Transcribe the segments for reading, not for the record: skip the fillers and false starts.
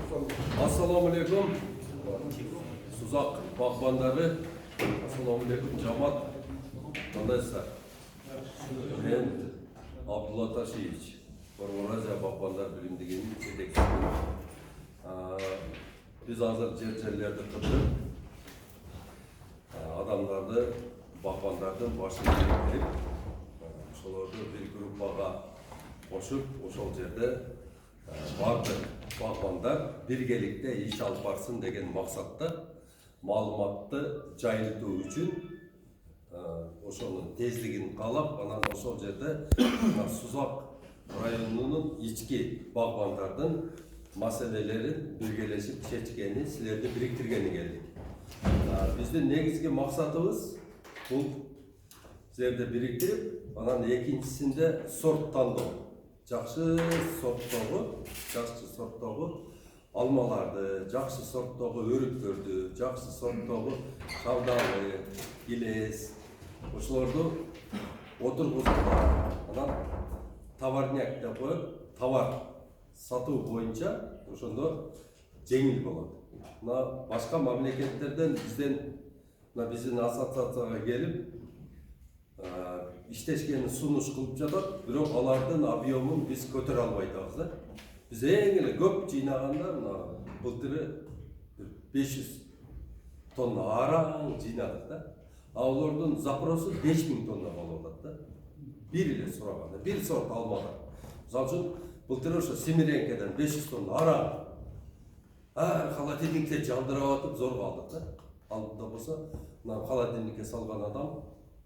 Assalamu alaikum. Suzak bakmanları. Assalamu alaikum cemaat. Qandaysizlar? Men Abdullah Tashievich. Ormanaziya bakmanlar bilimdigining yetakchisi. Biz hozir yer-yerlerde qiddirib adamlarni bakmanlardan boshqa kelib, o'shalarni bir guruhga qo'shib, o'shal yerda barcha bakmanlar birgelikte iş alıp barsın degen maksatda malumatты жайылтуу үчүн ошонун тезлигин каалап, анан ошол жерде Сузак районунун ички багбандардын маселелерин биргелешип чечкени, силерди бириктиргени келдик. Биздин негизги максатыбыз бул силерди бириктирип, анан экинчисинде сорт тандоо. Жақсы сорттогу алмаларды, жақсы сорттогу өрүктөрдү, жақсы сорттогу шавдалы, килес, ошолорду отургузуп, анан товарняк деп коюп, товар сатуу боюнча ошондо жеңил болот. Мына башка мамлекеттерден биздин ассоциацияга келип иштешкени сунуш кылып жатат, бирок алардын объемун биз көтөрө албай атабыз. Биз эң эле көп жыйнаганда мына былтыры 500 тонна араң жыйнадык да. Алардын запросу 5000 тонна болуп атат да. Бир эле сураганда, бир сорт алмада. Мисалы үчүн былтыры ошо Семиренкеден 500 тонна араң холодильникте жандырып атып зорго алдык да. Алдыда болсо, мына холодильникке салган адам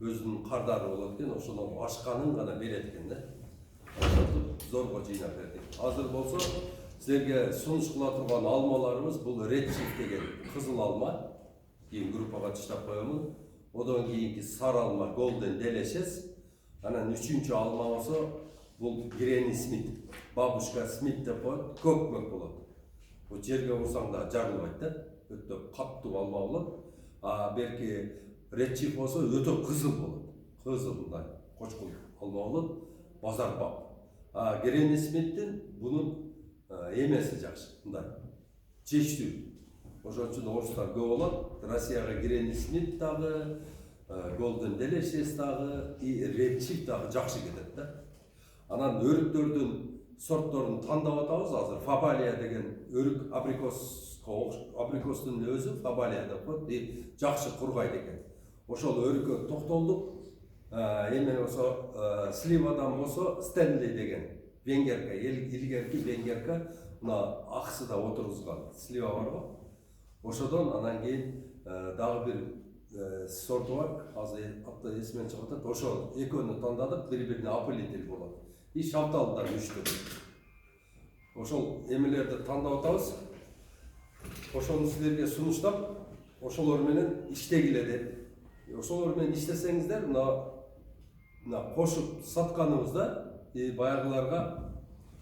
өзünün кардары болот экен, ошонун ашканын гана берет экен да. Ошентип зорго жыйнап бердик. Азыр болсо силерге сунуш кыла турган алмаларыбыз бул Red Chief деген кызыл алма. Кийин группага таштап коемун. Одон кийинки сары алма Golden Delicious. Анан үчүнчү алма болсо бул Granny Smith. Бабушка Смит деп коет, көк-көк болот. Бул жерге урсаң да жарылбайт да. Өтө каттуу алма болот. Берки Red Chief болсо өтө кызыл болот. Кызыл мындай кочкул алма болот. Базар бак. Granny Smith'тин бунун эмеси жакшы, мындай чечтүү. Ошон үчүн орустар көп болот. Россияга Granny Smith дагы, Golden Delicious дагы, Red Chief дагы жакшы кетет да. Анан өрүктөрдүн сортторун тандап атабыз азыр. Фабалия деген өрүк абрикостун өзү Фабалия деп коет. Жакшы кургайт экен. Ошол өрүккө токтолдук. Эме болсо сливадан болсо Стенли деген венгерка, илгерки венгерка, мына аксыда отургузган слива бар го. Ошодон анан кийин дагы бир сорту бар. Азыр атты эсимен чыгып атат. Ошол экөөнү тандадык, бири-бирине апылитил болот. И шапталдар үчтү. Ошол эмелерди тандап атабыз. Ошону силерге сунуштап, ошолор менен иштегиле деп. Ошолор менен иштесеңиздер, мына кошуп сатканыбызда баягыларга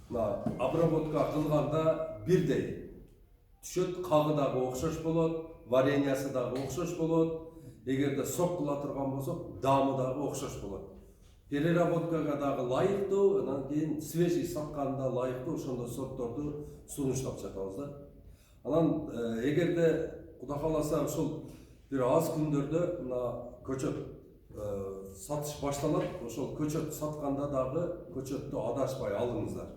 мына обработка кылганда бирдей түшөт, кагы дагы окшош болот, вареньясы дагы окшош болот. Эгерде сок кыла турган болсок, дамы дагы окшош болот. Переработкага дагы лайыктуу, анан кийин свежий сатканда лайыктуу ошондой сортторду сунуштап жатабыз да. Анан эгерде Кудай кааласа ушул бир аз күндөрдө мына көчөт сатыш башталат. Ошол көчөт сатканда дагы көчөттү адашпай алыңыздар.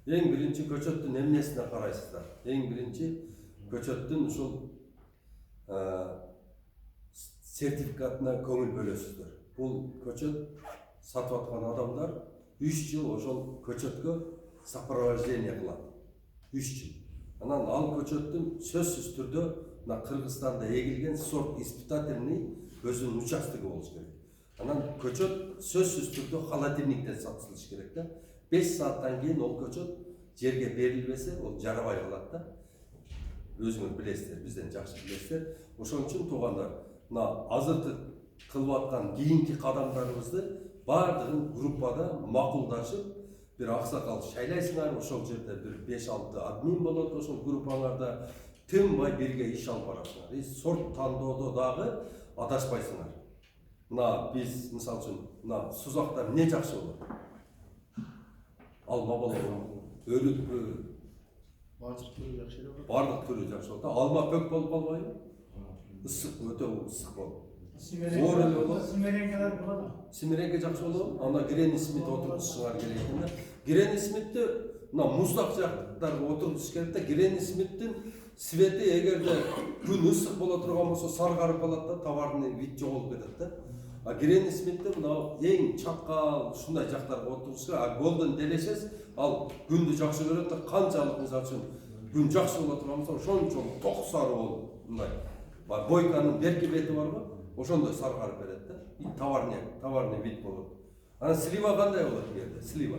Эң биринчи көчөттүн эмнесине карайсыздар? Эң биринчи көчөттүн ушул сертификатына көңүл бөлөсүздөр. Бул көчөт сатып аткан адамдар 3 жыл ошол көчөткө сопровождение кылат. 3 жыл. Анан ал көчөттүн сөзсүз түрдө мына Кыргызстанда эгилген сорт испытательный өзүнүн участогу болуш керек. Анан көчөт сөзсүз түрдө холодильниктен сатылыш керек да. 5 сааттан кийин ол көчөт жерге берилбесе, ол жарабай калат да. Өзүңөр билесиздер, бизден жакшы билесиздер. Ошон үчүн туугандар, мына азыркы кылып аткан кийинки кадамдарыбызды бардыгын группада макулдашып, бир аксакал шайлайсыңар, ошол жерде бир 5-6 админ болот, ошол группаларда тынбай бирге иш алып барасыңар. Сорт тандоодо дагы адашпайсыңар. Мына биз мисалы үчүн мына Сузакта эмне жакшы болот? Алма болобу, өрүкпү, Бардык түрү жакшы эле болот. Бардык түрү жакшы болот. Алма пөк болуп калбайбы? Ысык, өтө ысык болот. Оор эле болот. Симеренкелер болот. Симиренке жакшы болобу? Анда Гренни Смит отургузушуңар керек экен да. Гренни Смитти мына муздак жактарга отургузуш керек да. Гренни Смиттин свети эгерде күн ысык боло турган болсо саргарып калат да, товарный вид жоголуп кетет да. А Гренни Смитти мына эң чаткал ушундай жактарга отургузуш керек. А Golden Delicious ал күндү жакшы көрөт да, канчалык мисалы үчүн күн жакшы боло турган болсо ошончолук ток сары болуп мындай. Бойканын берки бети барбы? Ошондой саргарып берет да. Товарный вид болот. Анан слива кандай болот бу жерде? Слива.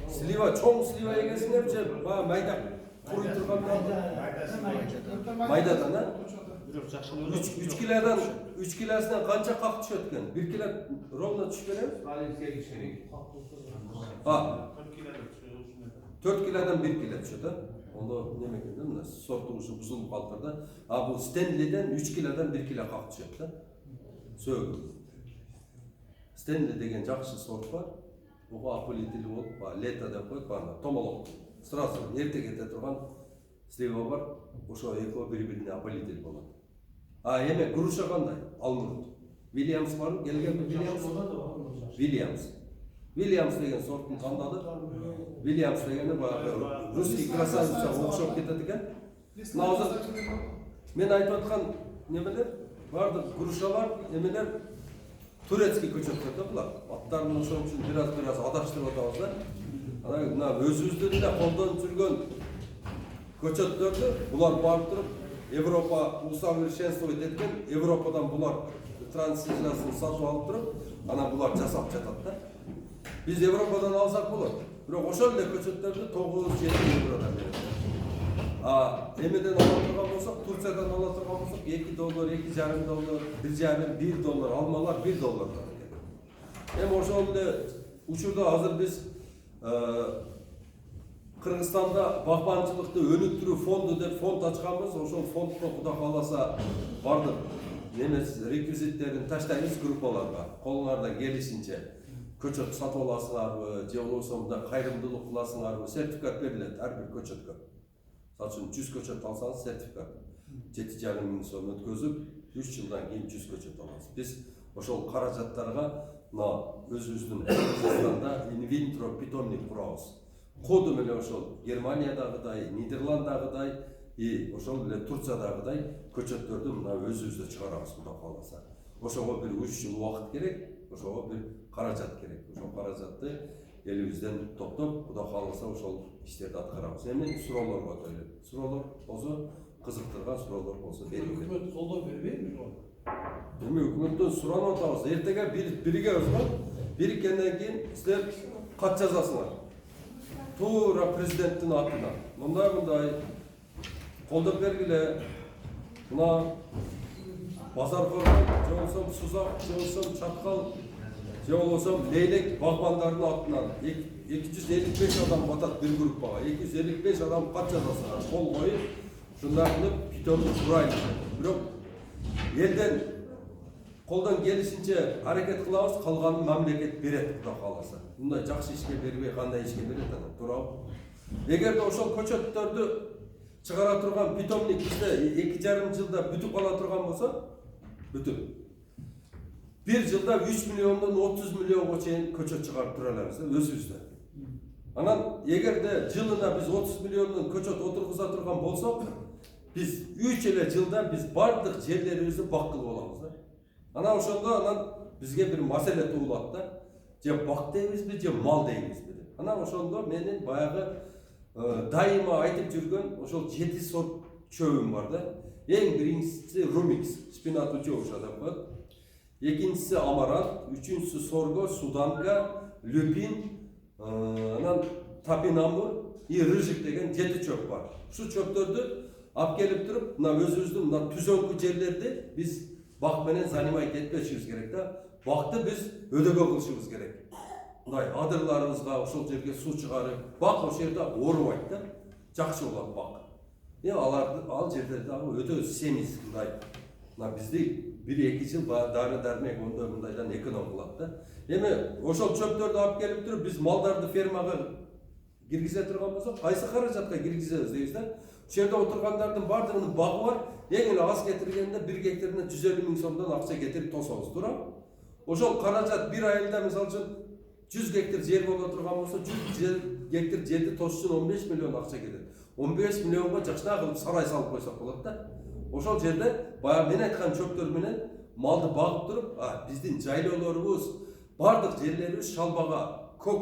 Слива чоң слива эгесиңер же баягы майда куруй турганда майдадан, а? Бирок жакшы эле болот. 3 килосунан канча как түшөт экен? 1 кило ровно түшүп береби? 4 килодан 1 кило түшөт, а? Оно неме экен да, мына сорту ушу бузулуп калыптыр да. А бул Стенлиден 3 килодан 1 кило как түшөт да. Сөөгү. Стенли деген жакшы сорт бар. Ого аполитили болуп, лето деп коет, бана томолок. Сразу эрте кете турган слива бар. Ошо экөө бири-бирине аполитил болот. А эме груша кандай? Алмурут. Вильямс барбы? Келгенби Вильямс? Вильямс деген сорттун тандады. Вильямс дегени баягы русский красавица окшоп кетет экен. Мына азыр мен айтып аткан немелер бардык грушалар, эмелер турецкий көчөттөр да булар. Аттарын ошон үчүн бир-аз адаштырып атабыз да. Анан мына өзүбүздүн да колдонуп жүргөн көчөттөрдү булар барып туруп Европа усовершенствовать эткен, Европадан булар трансизасын сатып алып туруп, анан булар жасап жатат да. Biz Европадан алсак болот. Бирок ошол эле көчөттөрдү 9-7 евродан берет. Эмеден ала турган болсок, Турциядан ала турган болсок, $2, $2,5, $1,5 алмалар $1 экен. Эми ошол эле учурда азыр биз Кыргызстанда багбанчылыкты өнүктүрүү фонду деп фонд ачканбыз. Ошол фонддо Кудай кааласа бардык немес реквизиттерин таштайбыз группаларга. Колуңардан келишинче көчөт сатып аласыңарбы, же болбосо мындай кайрымдуулук кыласыңарбы, сертификат берилет ар бир көчөткө. Мисалы үчүн 100 көчөт алсаңыз сертификат 7,5 миң сом өткөзүп, 3 жылдан кийин 100 көчөт аласыз. Биз ошол каражаттарга мына өзүбүздүн Кыргызстанда инвитро питомник курабыз. Коду менен ошол Германиядагыдай, Нидерланддагыдай, ошол эле Турциядагыдай көчөттөрдү мына өзүбүздө чыгарабыз Кудай кааласа. Ошого бир 3 жыл убакыт керек, ошого бир каражат керек. Ошол каражатты элибизден топтоп, Кудай кааласа ошол иштерди аткарабыз. Эми суроолорго өтөлү. Суроолор болсо, кызыктырган суроолор болсо бериңиз. Өкмөт колдоо бербейби? Эми өкмөттөн суранып атабыз. Эртеге биригебиз го. Бириккенден кийин силер кат жазасыңар. Туура президенттин атынан. Мындай колдоп бергиле. Мына базар коргон, же болбосо сузак, же болбосо чаткал, же болбосо лейлек багбандардын атынан 255 адам батат бир группага. 255 адам кат жазасыңар. Кол коюп, ушундай кылып питомду курайлы. Бирок элден колдон келишинче аракет кылабыз, калганын мамлекет берет Кудай кааласа. Мындай жакшы ишке бербей кандай ишке берет анан, туурабы? Эгерде ошол көчөттөрдү чыгара турган питомник бизде 2,5 жылда бүтүп кала турган болсо, бүтүп. Bir жылда 3 миллиондон 30 миллионго чейин көчөт чыгарып тура алабыз өзүбүздө. Анан эгерде жылына биз 30 миллиондон көчөт отургуза турган болсок, биз 3 эле жылда биз бардык жерлерибизди бак кылып алабыз да. Анан ошондо бизге бир маселе туулат да. Же бак дейбизби, же мал дейбизби деп. Анан ошондо менин баягы дайыма айтып жүргөн ошол 7 сорт чөбүм бар да. Эң биринчиси румикс, шпинат учеуша деп коет. Экинчиси амарант, үчүнчүсү сорго, суданка, люпин, анан топинамбур, рыжик деген 7 чөп бар. Ушу чөптөрдү алып келип туруп, мына өзүбүздүн мына түзөңкү жерлерди биз бак менен занимать этпешибиз керек да. Бакты биз өдөгө кылышыбыз керек. Мындай адырларыбызга ошол жерге суу чыгарып, бак ошол жерде оорубайт да. Жакшы болот бак. Ал жерде дагы өтө семиз мындай. Мына бизди 1-2 жыл дары дармек мындайдан эконом кылат да. Эми ошол чөптөрдү алып келип туруп биз малдарды фермага киргизе турган болсок, кайсы каражатка киргизебиз дейбиз да. Ушул жерде отургандардын баардыгынын багы бар. Эң эле аз кетиргенде 1 гектарына 150 000 сомдон акча кетирип тособуз, туурабы? Ошол каражат бир айылда мисалы үчүн 100 гектар жер боло турган болсо, 100 гектар жерди тосуш үчүн 15 миллион акча кетет. 15 миллионго жакшына кылып сарай салып койсок болот да. Ошол жерде баягы мен айткан чөптөр менен малды багып туруп, биздин жайлоолорубуз, бардык жерлерибиз шалбага, көк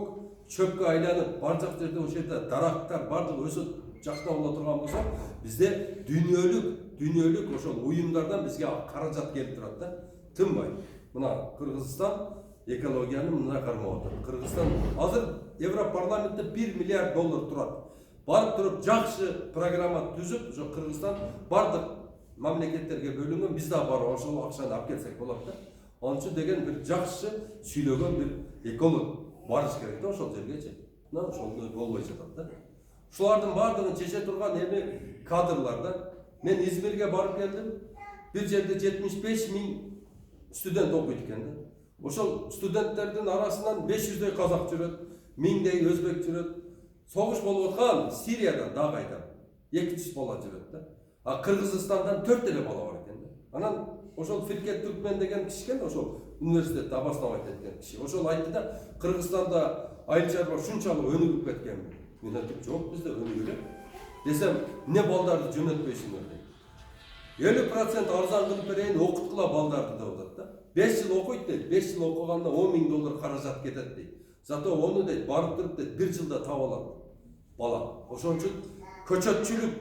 чөпкө айланып, бар жак жерде ошол жерде дарактар бардыгы өсөт жакшына боло турган болсо, бизде дүйнөлүк ошол уюмдардан бизге каражат келип турат да. Тынбай. Мына Кыргызстан экологияны мына кармап отур. Кыргызстан азыр Европарламентте 1 миллиард доллар турат. Барып туруп жакшы программа түзүп, ошо Кыргызстан бардык мамлекеттерге бөлүнгөн, биз да барып ошол акчаны алып келсек болот да. Onun için деген bir жақсы сүйлөгөн bir эколог барыш керек да ошол жергечи. Мына ошол болбой жатат да. Ушулардын баардыгын чече турган эми кадрларда мен Измирге барып келдим. Bir жерде 75 000 студент окуйт экен да. Ошол студенттердин арасынан 500дөй казак жүрөт, 1000дей өзбек жүрөт. Согуш болуп аткан Сириядан да кайда 200 бала жүрөт да. А Кыргызстандан 4 эле бала бар экен да. Анан ошол Фиркет Түркмен деген киши экен, ошол университетте абастабайт эткен киши. Ошол айтты да, Кыргызстанда айыл чарба ушунчалык өнүгүп кеткен. Мен айттым, жок, бизде өнүгүп элек. Десем, эмне балдарды жөнөтпөйсүңөр дейт. 50% арзан кылып берейин, окуткула балдарды деп атат да. 5 жыл окуйт дейт, 5 жыл окуганда 10 000 доллар каражат кетет дейт. Зато ону дейт, барып туруп дейт, 1 жылда таап алат бала. Ошон үчүн көчөтчүлүк,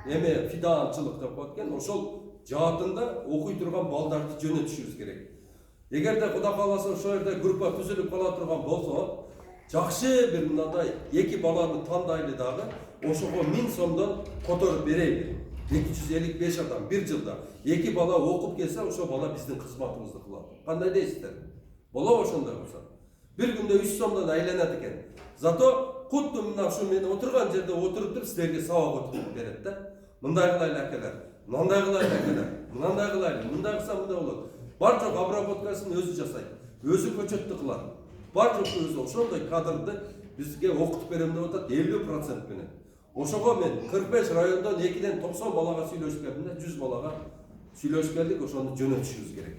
эме фидаанчылык деп коет экен, ошол жаатында окуй турган балдарды жөнөтүшүбүз керек. Эгерде Кудай кааласа ошол жерде группа түзүлүп кала турган болсо, жакшы бир мындай 2 баланы тандайлы дагы ошого 1000 сомдон которуп берейли. 255 адам 1 жылда 2 бала окуп келсе, ошол бала биздин кызматыбызды кылат. Кандай дейсиздер? Болобу ошондой болсо? Bir күндө 3 сомдон айланат экен. Зато кутту мына ушу мен отурган жерде отуруп туруп силерге сабак өтүп берет да. Мындай кылайлы акелер, мындай кылайлы акелер, мындай кылайлы, мындай кылса мындай болот. Бар жок обработкасын өзү жасайт, өзү көчөттү кылат. Бар жок өзү ошондой кадрды бизге окутуп берем деп атат 50% менен. Ошого мен 45 райондон 2ден 90 балага сүйлөшүп келдим да, 100 балага сүйлөшүп келдик, ошону жөнөтүшүбүз керек.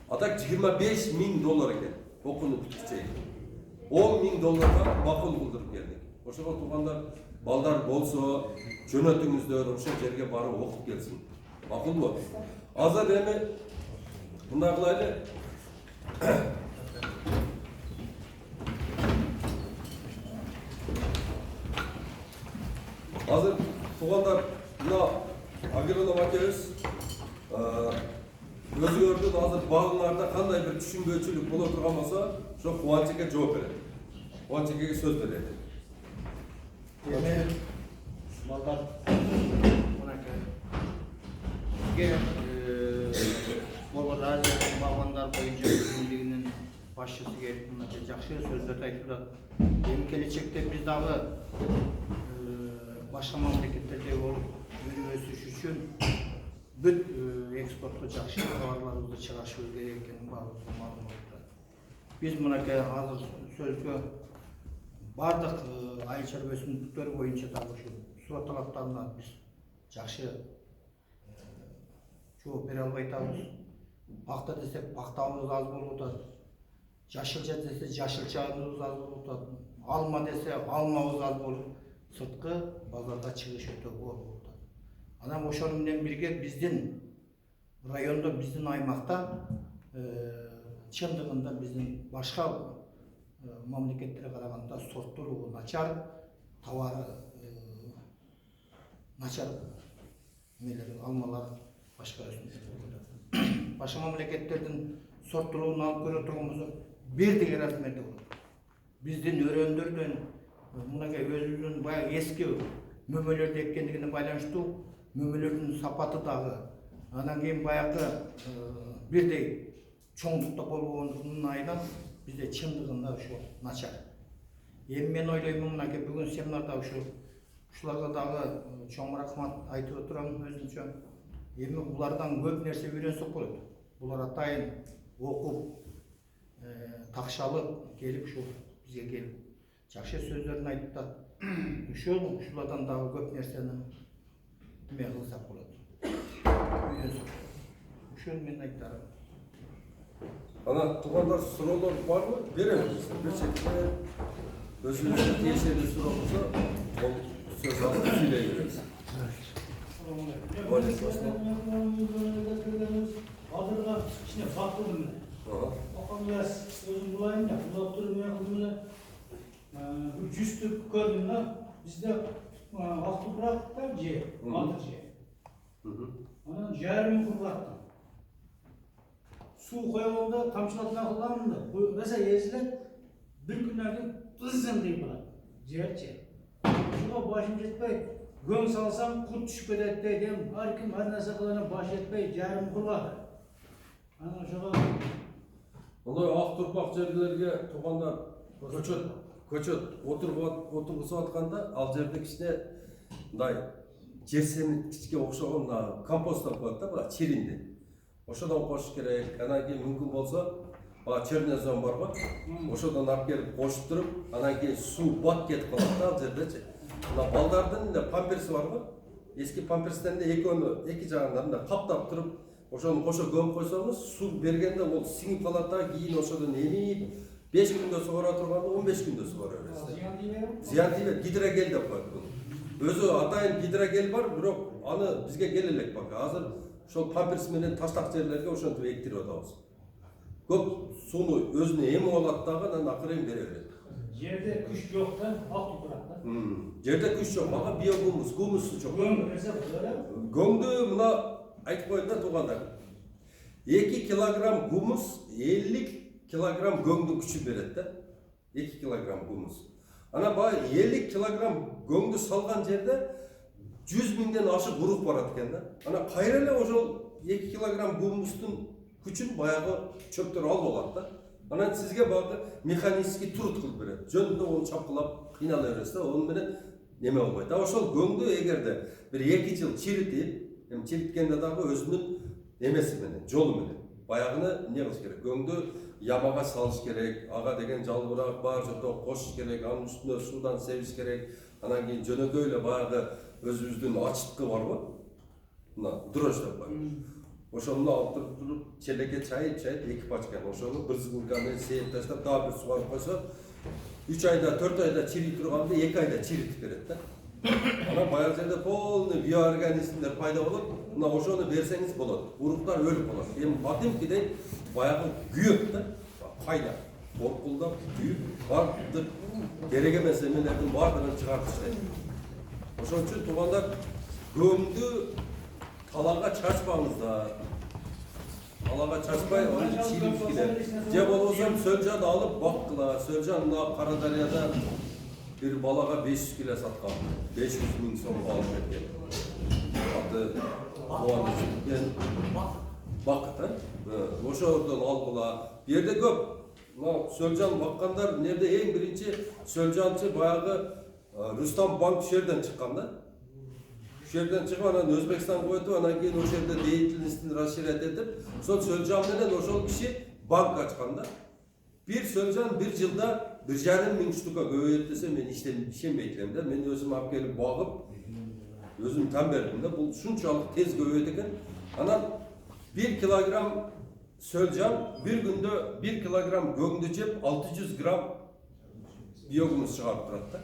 Атак 25 000 доллар экен, окууну бүткүчө. 10 000 долларга макул кылдырып келдик. Ошого туугандар балдар болсо, жөнөтүңүздөр, ошол жерге барып окуп келсин. Макулбу? Азыр эми мындай кылайлы. Азыр туугандар, мына агроном акебиз өзүңөрдүн азыр багыңарда кандай бир түшүнбөчүлүк боло турган болсо, ошо Кубанчыке жооп берет. Кубанчыкеге сөз берет. Эми балдар мынакей бизге Болор Азиядын багбандар боюнча биримдигинин башчысы келип мынакей жакшы сөздөр айтып атат. Эми келечекте биз дагы башка мамлекеттерде болуп өсүш үчүн бүт экспортко жакшы товарларыбызды чыгарышыбыз керек экенин баардыгыбызга маалым болуп. Биз мынакей азыр сөзгө бардык айыл чарба өсүмдүктөр боюнча дагы ушу суу талаптарына биз жакшы жооп бере албай атабыз. Пакта десек пактабыз аз болуп атат. Жашылча десе жашылчабыз аз болуп атат. Алма десе алмабыз аз болуп, сырткы базарга чыгыш өтө оор болуп атат. Анан ошону менен бирге биздин райондо, биздин аймакта чындыгында биздин башка мамлекеттерге караганда сорттуулугу начар, товары начар эмелер, алмалар, башка өсүмдүктөр. Башка мамлекеттердин сорттуулугун алып көрө турган болсок, бирдей размерде болот. Биздин өрөөндөрдөн мынакей өзүбүздүн баягы эски мөмөлөрдү эккендигине байланыштуу мөмөлөрдүн сапаты дагы анан кийин баягы бирдей чоңдукта болбогондугунун айынан бизде чындыгында ушу начар. Эми мен ойлоймун мынакей бүгүн семинарда ушуларга дагы чоң рахмат айтып турам өзүнчө. Эми булардан көп нерсе үйрөнсөк болот. Булар атайын окуп, такшалып келип ушу бизге келип жакшы сөздөрүн айтып атат. Ушулардан дагы көп нерсени эме кылсак болот. Ушул менин айтарым. Ана тугандар суроолор барбы? Беребиз. Берсекте өзүбүзгө тиешелүү суроо болсо, ол сөз алып сүйлөй беребиз. Адырга кичине факты мына. Акамдас өзүм булайын да, доктор эме кылдым эле. Бул 100-түк көрдүм да. Бизде автопрактта жер, адыр жер. Анан жарым кургаттым. Су коёгонда тамчылатма кылганмын да. Роса езилет, бир күндан кийин тызын дейт барат. Жерчи. Ушуга башым жетпей, көң салсам курт түшүп кетет дейм. Ар ким ар нерсе кылганда баш жетпей, жарым кургат. Анан ошого Ондай ак турпак жерлерге тугандар көчөт отургузуп атканда ал жерде кичине мындай жер семиткичке окшогон компосттор коет да, бирок чиринди. Ошодон кошуш керек. Анан кийин мүмкүн болсо, чернозем бар го. Ошодон алып келип кошуп туруп, анан кийин суу бат кетип калат да ал жердечи. Мына балдардын да памперси бар го. Эски памперстен да эки жагынан да каптап туруп, ошону кошо көмүп койсоңуз, суу бергенде ол сиңип калат да, кийин ошодон эмип 5 күндө сугара турганда 15 күндө сугара бересиз. Зыян тийбейт, гидрогел деп коет бул. Өзү атайын гидрогел бар, бирок аны бизге келе элек пока. Азыр ошол памперс менен таштак жерлерге ошентип эктирип атабыз. Көп сууну өзүнө эмип алат дагы, анан акырын бере берет. жерде күч жок да, ак турат да. Жерде күч жок, мага биогумус, гумусу жок. Көңдү мына айтып коеюн да туугандар. 2 килограмм гумус 50 килограмм көңдү күчү берет да. 2 килограмм гумус. Ана бай 50 килограмм көңдү салган жерде 100 миңден ашык урук барат экен да. Ана кайра эле ошол 2 килограмм гумустун күчүн баягы чөптөр алып алат да. Анан сизге баягы механический труд кылып берет. Жөнүндө onu чапкылап кыйнала бересиз да, onu менен неме болбойт. Ошол көңдү эгерде бир 2 жыл чиритип, чириткенде дагы өзүнүн эмеси менен, жолу менен баягыны не кылыш керек? Көңдү ямага салыш керек, ага деген жалбырак бар жото кошуш керек, анын үстүнө суудан себиш керек. Анан кийин жөнөкөй эле баягы өзүбүздүн ачыткы бар го. Мына дрожь деп коет. Ошону алып туруп челекке чайып 2 пачка. Ошону бир зыгылга менен сээп таштап, дагы бир сугарып койсо, 3 айда, 4 айда чирий турганды 2 айда чиритип берет да. Анан баягы жерде полный биоорганизмдер пайда болот. Мына ошону берсеңиз болот. Уруктар өлүп калат. Эми батымкидей баягы күйөт да. Кайда? Коркулдап, күйүп, бардык керек эмес эмелердин баардыгын чыгарып таштайт. Ошон үчүн туугандар, көңдү талага чачпаңыздар. Талага чачпай, аны чирипкиле. Же болбосо Сөлжан алып баккыла. Сөлжан мына Кара Дарыяда bir балага 500 кило саткан. 500 миң сом алып кеткен. Аты Кубаныч деген бакыт, ошодон алгыла. Бу жерде көп. Мына Сөлжан баккандар, эмнеде эң биринчи Сөлжанчы баягы Рустам Банк жерден чыккан да. Жерден чыгып анан Өзбекстан койтуп, анан кийин ошол жерде деятельностин расширять этип, ошол Сөлжан менен ошол киши банк ачкан да. Bir Söljan bir жылда 1,5 миң штука көбөйөт десе мен ишенбейт элем да. Мен өзүм алып келип багып, өзүм там бердим да. Бул ушунчалык тез көбөйөт экен. Анан 1 килограмм Söljan bir күндө 1 килограмм көңдү жеп 600 грамм биогумус чыгарып турат да.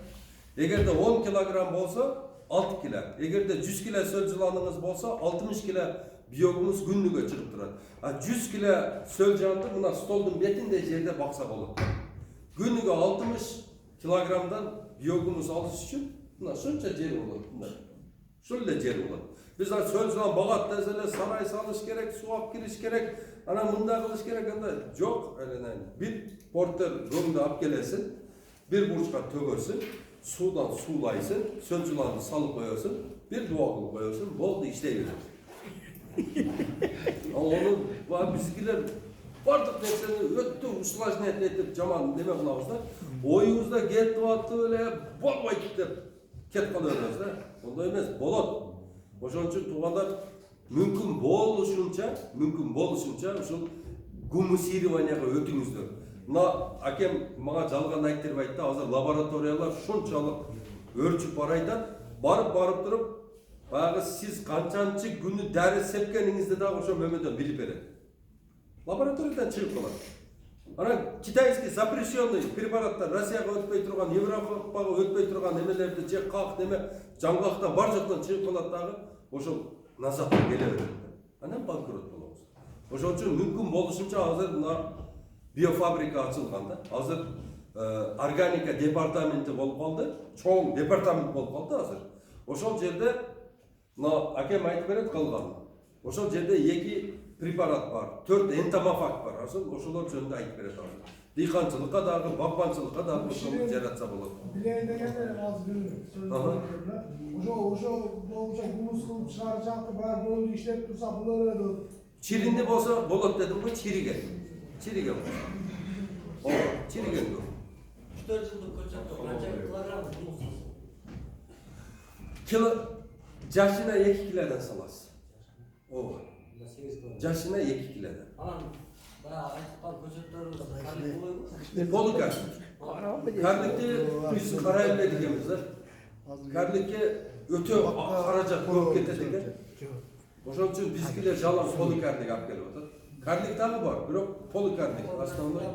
Эгерде 10 килограмм болсо 6 кило. Эгерде 100 кило Söljanыңыз болсо 60 кило биогумус күнүгө чыгып турат. А 100 кило Söljanды мына столдун бетинде жерде бакса болот. Күнүгө 60 килограммдан биогумус алыш үчүн мына ушунча жер болот. Ушул эле жер болот. Биз Söljan багат десе эле сарай салыш керек, сууап кириш керек, анан мындай кылыш керек, андай жок. Бир портер көңдү алып келесиң, бир бурчка төгөсүң, суудан суулайсың, Söljanды салып коесуң, бир дуа кылып коесуң, болду, иштей берет. Onu bizgiler бардык нерсени өтө усложнять этип жаман неме кылабыз да. Оюбузда кетип атып эле болбойт деп кетип кала беребиз да. Ондой эмес, болот. Ошон үчүн туугандар мүмкүн болушунча ушул гумусированияга өтүңүздөр. мына әкем мага жалган айтып айтты, азыр лабораториялар шунчалык өрчүп барайдан, барып туруп, баягы сиз канчанчы күнү дәрі сепкениңизди дагы ошо мөмөдөн билип берет. Лабораториядан чыгып калат. Ана китайский запрещенный препараттар Россияга өтпөй турган, Европага өтпөй турган эмелерди же как неме жаңгактан бар жоктон чыгып калат дагы, ошол назад келе берет. Анан банкрот болобуз. Ошон үчүн мүмкүн болушунча азыр мына биофабрика ачылган да. Азыр органика департаменти болуп калды, чоң департамент болуп калды азыр. Ошол жерде мына акем айтып берет калган. Ошол жерде 2 препарат бар, 4 энтомофаг бар. Ошолор жөнүндө айтып берет азыр. Дыйканчылыкка дагы, багбанчылыкка дагы ошол жаратса болот. Билейин дегенде аз bilmiyorum. Ошо боюнча гумус кылып чыгарчакты бар бөлүп иштеп турса булар эле. Çirinde bolsa bolot dedim bu çirigen. Çirigen. O çirigen bu. 4 yıllık koçakta kaçak kilogram bulmuşsunuz. Kilo yaşına 2 kilodan salas. O. 8 kilogram. Yaşına 2 kilodan. Aman bayağı ayıktan koçaklarımız karnı buluyor. Polu karşı. Karlıkta biz karayla dikemizler. Karlıkta öte haracak koyup getirdik. Ошон үчүн бизгилер жалаң поликардик алып келип атат. Кардик дагы бар, бирок поликардик основной.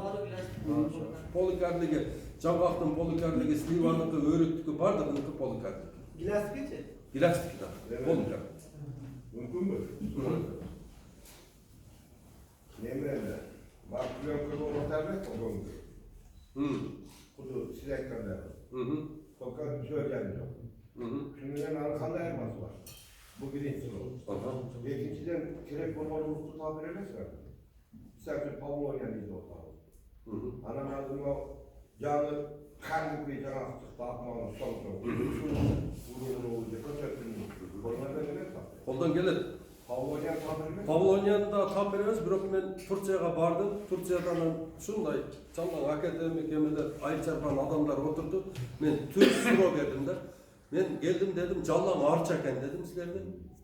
Поликардиги, жаңгактын поликардиги, сливаныкы, өрүктүкү бардыгыныкы поликардик. Gilaskeci? Gilastiky да, поликардик. Mümkün mü? Nemrende. Bak kılım kılım otarlık o gömdü. Kudu silek kadar. Fakat söylemiyor. Şunun arkanda elması var. Bu birinci soru. İkinciden kirek bombalı usta tabir edersen, sadece Pavlo oynanıydı o Pavlo. Anam adına canı kanlı bir can astık, bakmanın son son. Vurulur olacak, kötü. Onlardan ne tabi? Koldan gelir. Pavlo oynayan tabir edersen. Pavlonia'da tab beremez, bирок мен Турцияга бардым. Турциядан ушундай жалаң академик эмелер, айыл чарбан адамдар отурду. Мен түз суроо бердим да. Men geldim dedim, жалаң арча экен dedim силерде.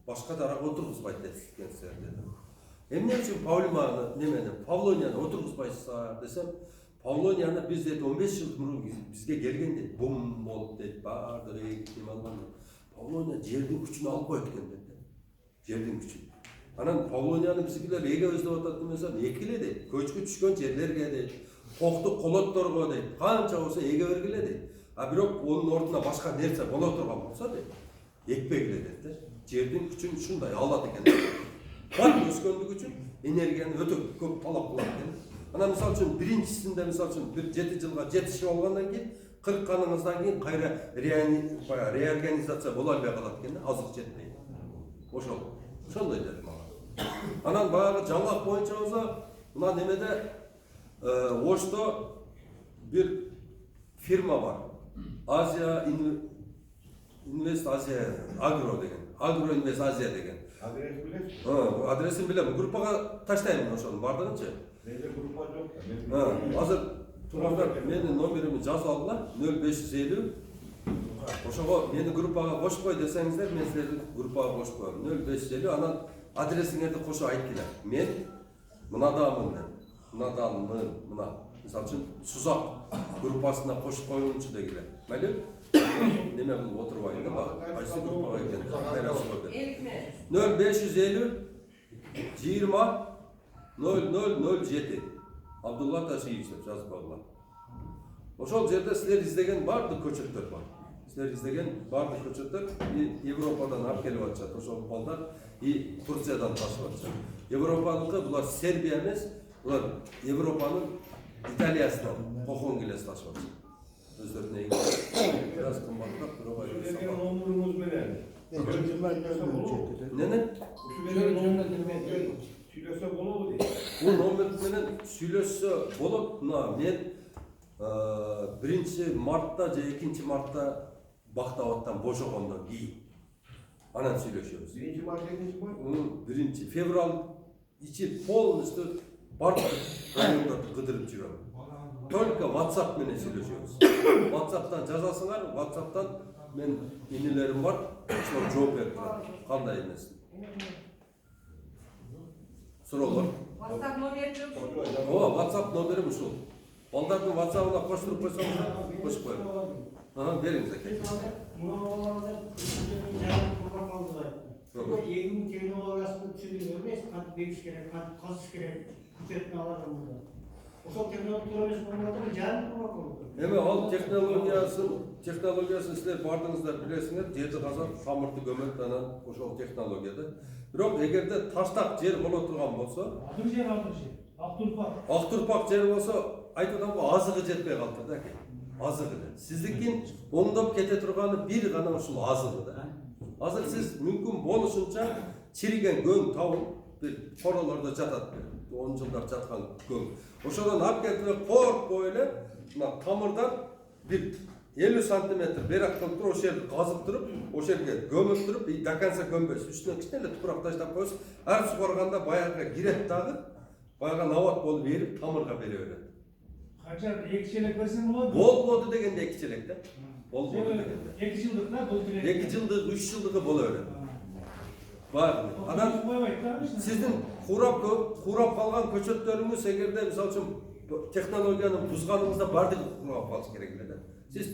Башка дарак отургузбайт десиңер dedim. Эмне үчүн Павлонияны отургузбайсыздар десем, Павлонияны биз дейт 15 жыл мурун бизге келген дейт. Бум болуп дейт, баардыгы эки алган. Павлония жердин күчүн алып коет экен дейт. Жердин күчүн. Анан Павлонияны бизгилер эге өздөп атат демесем, экиле дейт. Көчкү түшкөн жерлерге дейт. Токту колотторго дейт. Канча болсо эге бергиле дейт. А бирок онун ордуна башка нерсе боло турган болсо дейт. Экпегиле дейт да. Жердин күчүн ушундай алат экен. Бат өскөндүгү үчүн энергияны өтө көп талап кылат экен. Анан мисалы үчүн биринчисинде мисалы үчүн бир 7 жылга жетишип алгандан кийин 40 каныңыздан кийин кайра реорганизация боло албай калат экен да, азык жетпей. Ошондой дедим ага. Анан баягы жаңгак боюнча болсо, мына немеде Ошто бир фирма бар. Азия Инвест Азия Агро деген. Агро Инвест Азия деген. Adres bilirsin. Адресин билем. Группага таштайм ошону бардыгынчы. Bende grupa yok da. Азыр тургандар менин номеримди жазып алгыла 0550. Ошого мени группага кошуп кой десеңиздер, мен силерди группага кошуп коем. 0550 анан адресиңерди кошо айткыла. Мен мынадамын деп. Мынадамын, мына. Мисалы үчүн Сузак группасына кошуп коюңчу дегиле. Майлы? Неме кылып отурбайын да, кайсы группага экен. Кайрасы бар. 0550 20 0007. Абдулла Ташиевич деп жазып алган. Ошол жерде силер издеген бардык көчөттөр бар. Силер издеген бардык көчөттөр Европадан алып келип атышат. Ошол балдар и Турциядан ташып атышат. Европаныкы булар Сербия эмес, булар Европанын Италиясынан кокон келес ташып атышат. Өздөрүнүн эги biraz кымбаттап, бирок Sizin onurunuz menen. Nene? Süylese bolu değil. Бул номер менен сүйлөшсө болот. Мына мен 1-мартта же 2-мартта Бактабадтан бошогондон кийин анан сүйлөшөбүз. 1-Mart, 2-Mart. 1-февраль ичи полностью бардык райондорду кыдырып жүрөм. Только WhatsApp менен сүйлөшөбүз. WhatsApp'tan жазасыңар, WhatsApp'tan мен инелерим бар, ошол жооп берип турат. Кандай эмесин. Суроолор. WhatsApp номер Ооба, WhatsApp номерим ушул. Балдардың WhatsApp-ына қоштырып қойсаңыздар, қосып қояйын. Беріңіз әке. Егін технологиясын түсіндіріп емес, қант бекіш керек, қант қазыш керек, күтетін алады burada. Ошол технологиялар болмады, жарым құрбақ болды. Технологиясын сіздер бардыңыздар білесіңдер, жерді қазақ, қамырды көмек, анан ошол технологияда. Бирок эгерде таштак жер боло турган болсо, Адыр жер, Ақтұрпақ. Ақтұрпақ жер болсо, айтудан бу азыгы жетпей калды да экен. Азыгы. Сиздикин оңдоп кете турганы бир гана ушул азыгы да. Азыр сиз мүмкүн болушунча чириген көң табып, бир королордо жатат бир 10 жылдар жаткан көң. Ошодон алып кетип коркпой эле, мына тамырдан бир 50 сантиметр берак кылып туруп, ошол жерди казып туруп, ошол жерге көмүп туруп, до конца көмбөйсүз. Үстүнө кичине эле тупурак таштап коесуз. Ар сугарганда баягы кирет дагы, баягы нават болуп эрип тамырга бере берет. Қанша 2 челек берсең болады? Болбоду дегенде 2 челек да. Болбоду дегенде. 2 жылдық да бұл челек. 2 жылдык, 3 жылдыгы боло берет. Бар. Анан сиздин курап калган көчөттөрүңүз эгерде мисалы үчүн технологияны бузганыңызда бардыгы курап калыш керек эле да. Сиз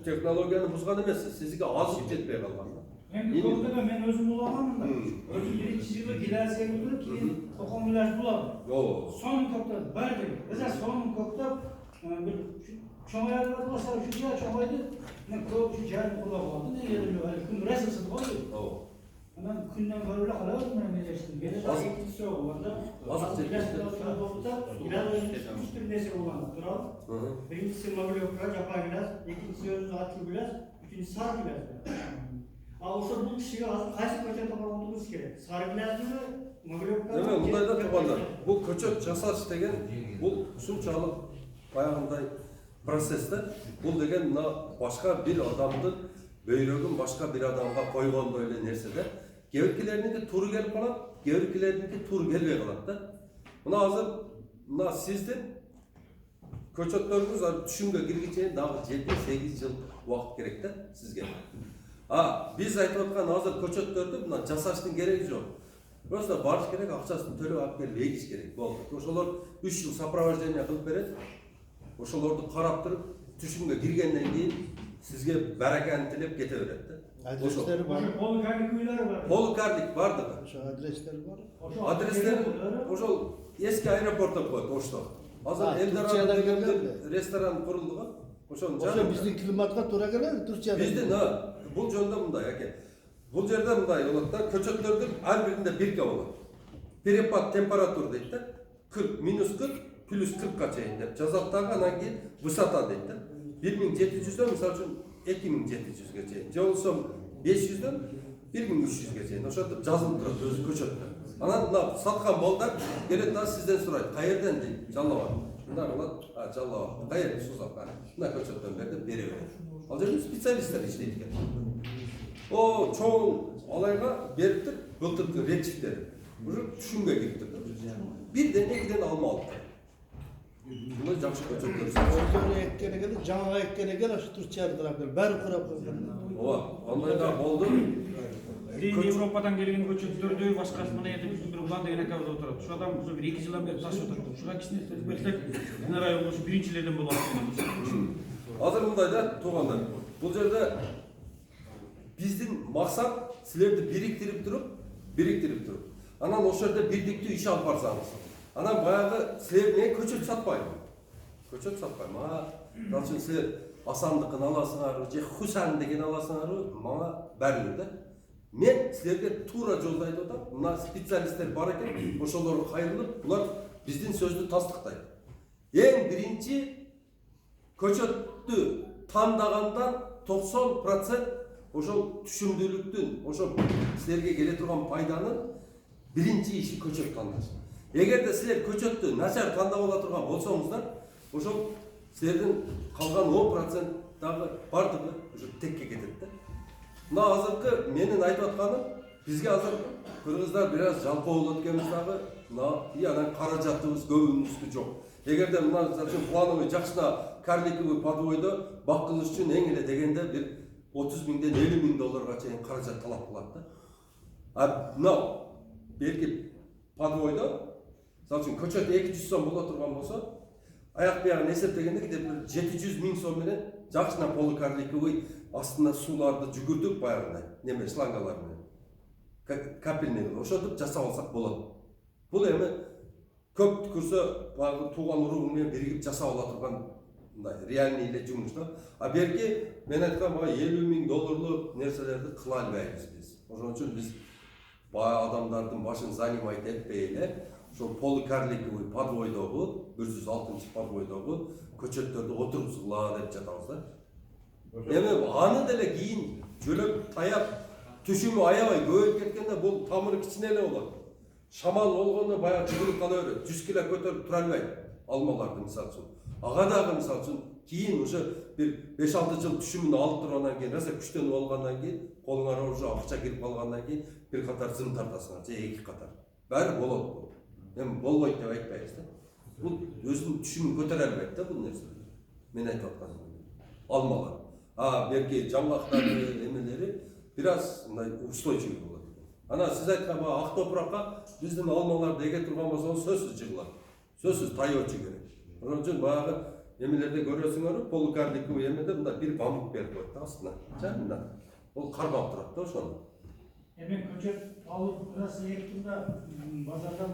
технологияны бузган эмессиз, сизге азык жетпей калган да. Endi ko'rdiga men o'zim ulamamda. O'zim birinchi yili gilatsiya bo'lib, keyin to'qon bilan buladim. Yo'q. Son to'xtab, bardi. Biza son to'xtab, bir cho'maylar bo'lsa, shu yer cho'maydi. Men ko'p shu jarni qulab oldim. Nega hali kun rasmsiz qoldi. Yo'q. Mana kundan ko'ra qalaverdim men nejashdim. Yana ikkinchisi bo'lganda, Azık nesi bo'lganda turadi. Birincisi mobilyoklar, japa gilas, ikkinchisi o'zi atli gilas, uchinchisi sar gilas. Ошо бул кишиге азыр кайсы көчөт тапап отурубуз керек? Саргилазмы, Могилевка? Эме мындайда тургандар. Бул көчөт жасаш деген бул ушунчалык баягындай процесс да. Бул деген мына башка бир адамдын бөйрөгүн башка бир адамга койгондой эле нерсе да. Кээ-биркилериники туура келип калат, кээ-биркилериники туура келбей калат да. Мына азыр мына сиздин көчөттөрүңүз түшүмгө киргенче дагы 7-8 жыл убакыт керек да сизге. Biz айтып аткан азыр көчөттөрдү мына жасаштын кереги жок. Просто барыш керек, акчасын төлөп алып келип эгиш керек. Болду. Ошолор 3 жыл сопровождение кылып берет. Ошолорду карап туруп, түшүмгө киргенден кийин сизге бараканы тилеп кете берет да. Adresleri var. Полукарлик үйлөрү бар. Полукарлик бардыгы. Şu adresleri var. Адреслери ошол эски аэропортто коет Ошто. Азыр Элдорадо деген ресторан курулду го. Ошонун Hocam bizim klimatga tura gelir Türkçe'de. Биздин бул жөнүндө мындай экен. Бул жерде мындай болот да, көчөттөрдүн ар биринде бирке болот. Перепад температура дейт да. 40 -40 +40га чейин деп жазат дагы, анан кийин высота дейт да. 1700дөн мисалы үчүн 2700ге чейин. Же болсо 500дөн 1300ге чейин. Ошентип жазылып турат өзү көчөттө. Анан мына саткан балдар келет да сизден сурайт. Каерден дейт, Жалал. Мындай болот, Жалал. Каер Сузак. Мына көчөттөн берди, бере берет. Ал жерде специалисттер иштейт экен. О, чоң алайга бериптир, былтыркы ретчиктер. Уже түшүмгө кириптир. Бирден экиден алма алыптыр. Мына жакшы көчөттөр. Orada ekkene gelir, cana ekkene gelir, şu Türkçe'de taraf gelir. Ben kurap koyarım. Ооба, андай да болду. Европадан келген көчөттөрдү башкасы мына жерде биздин бир улан деген акабыз отурат. Ушу адам ушу бир 2 жылдан бери ташып отурат. Ушуга кичине сөз берсек, мына район ушу биринчилерден болот. Азыр мындай да туугандар. Бул жерде биздин максат силерди бириктирип туруп, анан ошол жерде бирдиктүү иш алып барсаңыз. Анан баягы силер мен көчөт сатпайм. Көчөт сатпайм. Мисалы силер Асандыкын аласыңарбы, же Хусан деген аласыңарбы, мага бәрбир да. Мен силерге туура жолду айтып атам. Мына специалисттер бар экен, ошолорго кайрылып, булар биздин сөздү тастыктайт. Эң биринчи көчөттү тандаганда 90% ошол түшүмдүүлүктүн, ошол силерге келе турган пайданын биринчи иши көчөт тандаш. Эгерде силер көчөттү начар тандап ала турган болсоңуздар, ошол силердин калган 10% дагы бардыгы ошо текке кетет да. Мына азыркы менин айтып атканым, бизге азыр кыргыздар бир аз жалпоо болот экенбиз дагы, мына анан каражатыбыз көбүнүздү жок. Эгерде мына плановый жакшына карликовый подвойдо бак кылыш үчүн эң эле дегенде бир 30 миңден 50 миң долларга чейин каражат талап кылат да. Мына берки подвойдо, мисалы үчүн көчөт 200 сом боло турган болсо, аяк биягын эсептегенде кете бир 700 000 сом менен жакшына полукарликовый астына сууларды жүгүртүп баягындай неме шлангалар менен капельный ошентип жасап алсак болот. Бул эми көп түкүрсө баягы тууган уругу менен биригип жасап ала турган мындай реальный эле жумуш да. А берки мен айткан бага $50,000 нерселерди кыла албайбыз биз. Ошон үчүн биз баа адамдардын башын занимать этпей эле ошол полукарликовый подвойдогу 106-подвойдогу көчөттөрдү отургузгула деп жатабыз да. Эми аны деле кийин жөлөп таяп түшүмү аябай көбөйүп кеткенде бул тамыры кичине эле болот. Шамал болгондо баягы жүгүрүп кала берет. 100 кг көтөрүп тура албайт алмаларды мисалы үчүн. Ага дагы мисалы үчүн кийин уже бир 5-6 жыл түшүмүн алып тургандан кийин, роса күчтөнүп алгандан кийин, колуңарга уже акча кирип калгандан кийин бир катар зым тартасыңар, же 2 катар. Баары болот бул. Эми болбойт деп айтпайбыз да. Бул өзүнүн түшүмүн көтөрө албайт да бул нерсе. Мен айтып атканым. Алмалар. Берки жаңгактары эмелери бир аз мындай устойчивый болот. Ана сиз айткан ак топуракка биздин алмаларды эге турган болсоңуз сөзсүз жыгылат. Сөзсүз тайоочу керек. Ошон үчүн баягы эмелерде көрөсүңөр, полукарликовый эмеде мындай бир бамбук берип коет да астына. Жанында. Ол кармап турат да ошону. Эми көчөт алып бираз эктимда базардан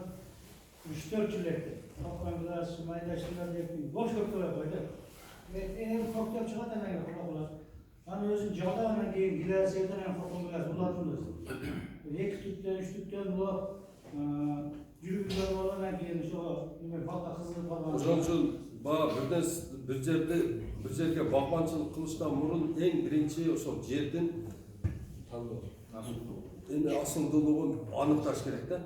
3-4 жыл экти. Токон бираз майдашчылар экти. Бош көктөп койду. Эми көктөп чыгат анан кулакулар. Аны өзүн жадагандан кийин килерседен кокон бираз улатынбыз. 2 түптөн 3 түптөн улап жүрүп болгондон кийин ошо неме балка кызылып калган. Ошон үчүн бир жерге багбанчылык кылыштан мурун эң биринчи ошол жердин эми асылдуулугун аныкташ керек да.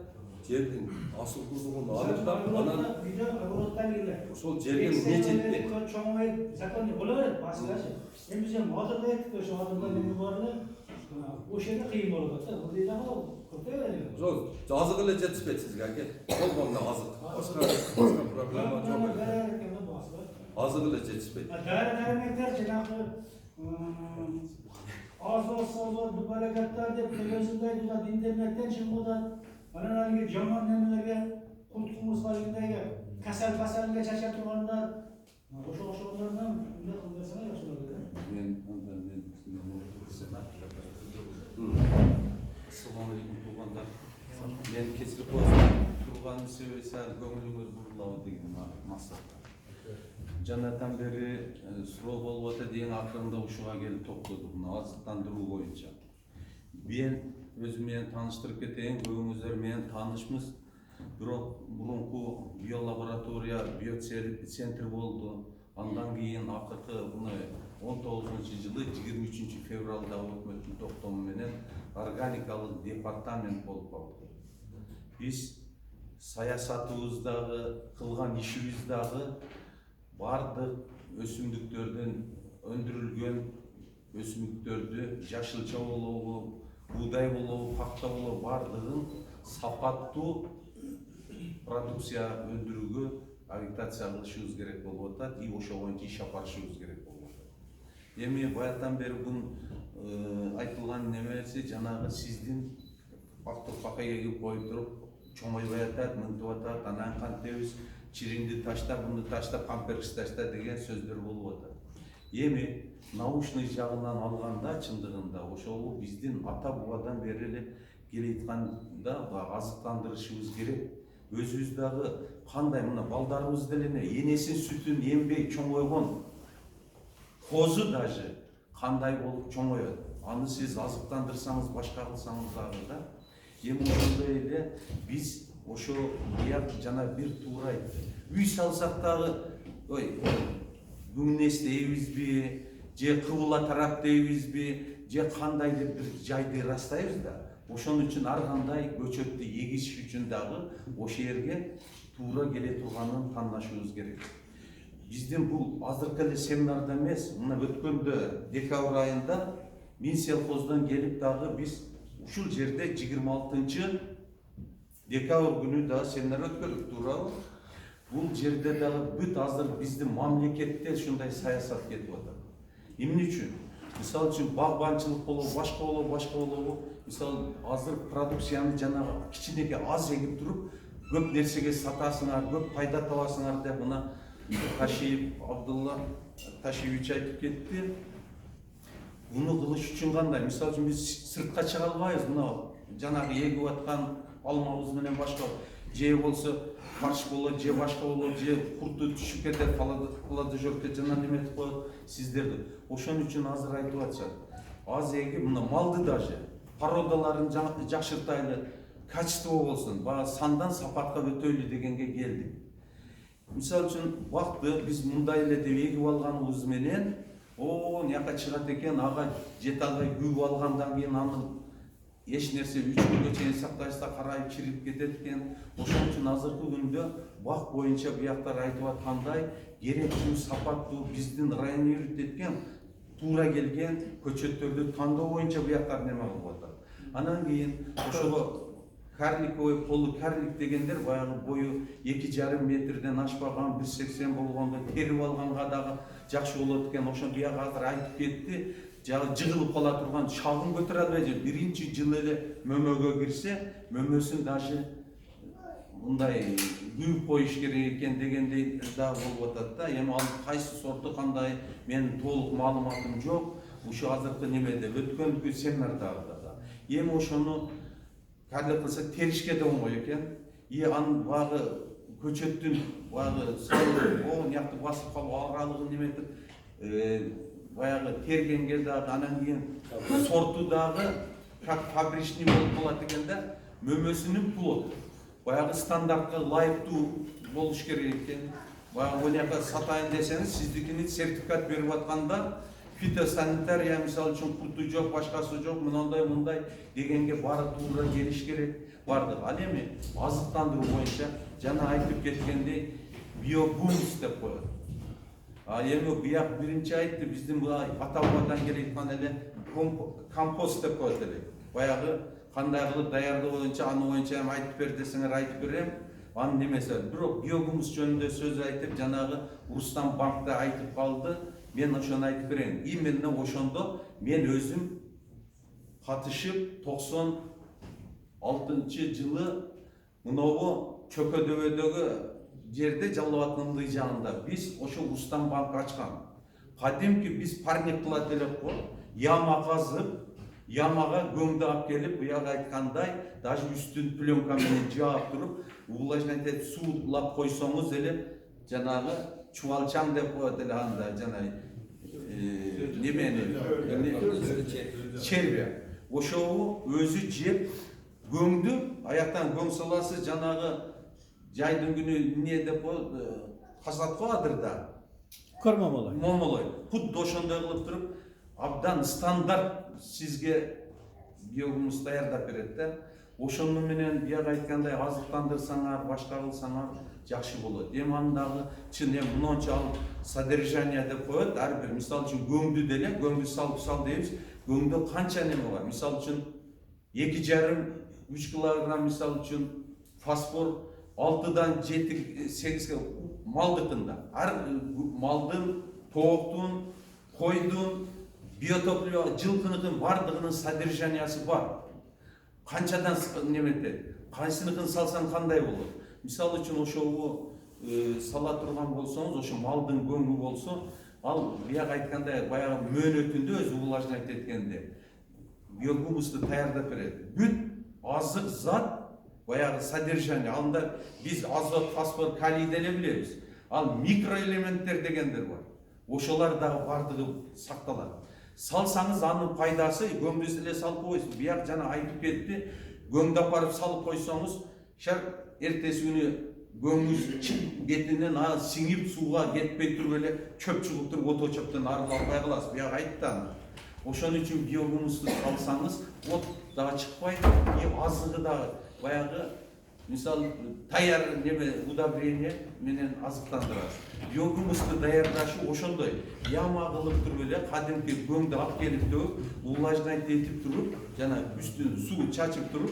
Жердин асылдуулугун аныктап, анан видео огородтан келет. ошол жерге эмне жетпейт. Чоңойуп законный боло берет, баскачы. Эми биз адырда эттик, ошо адырда неме бар эле. Ошол жерде кыйын болуп атат. Бул дагы көтөрө берет. Ошол азык эле жетишпейт сизге аке. Болгондо азык. Башка проблема жок. Азык эле жетишпейт. Дәрі-дәрмектер жанагы аз bu hareketler de televizyondaydı internetten çıkmadan anneler jaman nemelerge kurtulmuş halindeydi kasal çaşa turganlar oşolardan ne kıldırsana yaşıyorlar. Assalamu alaikum tug'anlar. Men kesib turgan sebebi sal ko'nglingiz buriladi degan maqsadda. Jannadan beri surov bo'lib o'tdi degan akırında uşuğa kelib to'xtadik buni azıqlandırуу boyunca. Ben özüm meni tanıştırıp keteyim, ko'pingizlar meni tanışmız. Biroq burunqu biolaboratoriya, biocentr bo'ldi. Andan keyin akırkı bunu 19-жылы 23 февралда өкмөттүн токтому менен органикалык департамент болуп калды. Биз саясатыбыздагы, кылган ишибиздагы бардык өсүмдүктөрдөн өндүрүлгөн өсүмдүктөрдү жашылча болобу, буудай болобу, пакта болобу бардыгын сапаттуу продукция өндүрүүгө агитация кылышыбыз керек болуп атат, и ошо боюнча иш алып барышыбыз керек болуп атат. Эми баягыдан бери бун айтылган немеси жанагы сиздин пакка эгип коюп туруп чоңойбой атат, мынтип атат, анан кантебиз чиринди ташта, муну ташта, памперс ташта деген сөздөр болуп атат. Эми научный жагынан алганда чындыгында ошол биздин ата бабадан бери эле келатканда азыктандырышыбыз керек. Өзүбүз дагы кандай мына балдарыбыз деле энесин сүтүн эмбей чоңойгон козу даже кандай болуп чоңоет. Аны сиз азыктандырсаңыз, башка кылсаңыз дагы да. Эми ошондой эле биз ошо бияк жана бир туура үй салсак дагы күңнес дейбизби, же кыбыла тарап дейбизби, же кандай деп бир жайды ырастайбыз да. Ошон үчүн ар кандай көчөттү эгиш үчүн дагы ошо жерге туура келе турганын тандашыбыз керек. Биздин бул азыркы эле семинарда эмес, мына өткөндө декабрь айында Минсельхоздон келип дагы биз ушул жерде 26 декабрь күнү дагы семинар өткөрдүк, туурабы? Бул жерде дагы бүт азыр биздин мамлекетте ушундай саясат кетип атат. Эмне үчүн? Мисалы үчүн багбанчылык болобу, башка болобу. Мисалы азыр продукцияны жанагы кичинеге аз эгип туруп, көп нерсеге сатасыңар, көп пайда табасыңар деп мына Ташиев Абдулла Ташиевич айтып кетти. Буну кылыш үчүн кандай? Мисалы үчүн биз сыртка чыга албайбыз. Мына жанагы эгип аткан алмабыз менен башка же болсо фарш болот, же башка болот, же курту түшүп кетет, плодожорка жана неметип коет сиздерди. Ошон үчүн азыр айтып атышат. Аз эгип мына малды даже породаларын жакшыртайлы, качество болсун, баягы сандан сапатка өтөйлү дегенге келдик. Мисалы үчүн бакты биз мындай эле деп эгип алганыбыз менен яка чыгат экен, ага жете албай күйүп алгандан кийин аны эч нерсе 3 күнгө чейин сакташса карайып чирип кетет экен. Ошон үчүн азыркы күндө бак боюнча буяктар айтып аткандай керектүү, сапаттуу биздин район эткен туура келген көчөттөрдү тандоо боюнча буяктар неме кылып атат. Анан кийин ошого карликовый полукарлик дегендер баягы бою 2,5 метрден ашпаган 1,80 болгондо терип алганга дагы жакшы болот экен. Ошон бияга азыр айтып кетти. Жыгылып кала турган шагын көтөрө албай жүр. Биринчи жылы эле мөмөгө кирсе, мөмөсүн даже мындай күйүп коюш керек экен дегендей да болуп атат да. Эми ал кайсы сорту кандай менин толук маалыматым жок. Ушу азыркы немеде өткөн семинарда да. Эми ошону карлик кылсак теришке да оңой экен. Анын багы көчөттүн багы салып, якты басып калып аралыгын неметип баягы тергенге дагы анан кийин сорту дагы как фабричный болуп калат экен да. Мөмөсүнүн плод баягы стандартка ылайыктуу болуш керек экен. Баягы оняка сатайын десеңиз, сиздикини сертификат берип атканда фитосанитария мисалы үчүн курту жок, башкасы жок, мындай дегенге баары туура келиш керек бардык. Ал эми азыктандыруу боюнча жана айтып кеткендей биогумус деп коет. Эми буяк биринчи айтты, биздин буга ата-бабадан келеаткан эле компост деп коет элек. Баягы кандай кылып даярдоо боюнча аны боюнча эми айтып бер десеңер айтып берем. Анын немеси. Бирок биогумус жөнүндө сөз айтып, жанагы Рустам банкта айтып калды. Мен ошону айтып берейин. Именно ошондо мен өзүм катышып 96 жылы мынобу Чөкөдөбөдөгү жерде Жалал Абадтын ылдый жанында биз ошо Рустам банк ачкан. Кадимки биз парник кылат элек го, яма казып, ямага көңдү алып келип, буяга айткандай, даже үстүн пленка менен жаап туруп, увлажнять суулап койсоңуз эле жанагы чубалчаң деп коет эле анда жана немени червя. Ошону өзү жеп көңдү, аяктан көң саласы жанагы жайдын күнү эмне деп касат коадыр да. Кормомолой. Момолой. Кудду ошондой кылып туруп, абдан стандарт сизге биогумус даярдап берет да. Ошону менен бияга айткандай азыктандырсаңар, башка кылсаңар жакшы болот. Эми андагы чын эми мынча содержание деп коет. Ар бир мисалы үчүн көңдү деле, көңдү сал дейбиз. Көңдө канча неме бар? Мисалы үчүн 2,5-3 килограмм мисалы үчүн фосфор 6-дан 7-8 малдыкында. Ар малдын, тооктун, койдун, биотопливо, жылкыныкын бардыгынын содержаниясы бар. Канчадан немете, кайсыныкын салсаң кандай болот? Мисалы үчүн ошого сала турган болсоңуз, ошо малдын көңү болсо, ал бияга айткандай баягы мөөнөтүндө өзү увлажнять эткенде биогумусту даярдап берет. Бүт азык зат баягы содержание. Анда биз азот, фосфор, калий деле билебиз. Ал микроэлементтер дегендер бар. Ошолар дагы бардыгы сакталат. Салсаңыз анын пайдасы көңдөсү эле салып койсуңуз. Бияк жана айтып кетти, көңдү апарып салып койсоңуз, эртеси күнү көңүз бетинен сиңип сууга кетпей туруп эле чөп чыгып туруп ото чөптөн арыла албай каласыз. Бияк айтты аны. Ошон үчүн биогумусту салсаңыз, от дагы чыкпайт, азыгы дагы баягы мисалы даяр неме удобрение менен азыктандырат. Биогумусту даярдашы ошондой. Яма кылып туруп эле кадимки көңдү алып келип төгүп, увлажнять этип туруп, жана үстүн суу чачып туруп,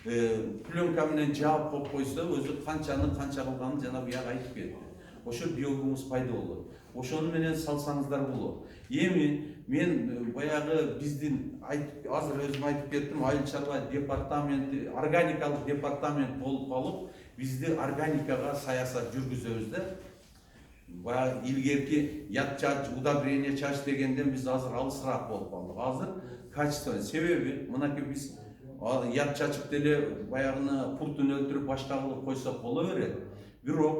пленка менен жаап коюп койсо, өзү канча кылганын жана буяга айтып кетти. Ошо биогумус пайда болот. Ошону менен салсаңыздар болот. Эми мен баягы биздин азыр өзүм айтып кеттим, айыл чарба департаменти, органикалык департамент болуп калып, бизди органикага саясат жүргүзөбүз да. баягы илгерки ят чач, удобрение чач дегенден биз азыр алысыраак болуп калдык. Азыр качество себеби мынакей биз ят чачып деле баягыны куртун өлтүрүп башка кылып койсок боло берет. Бирок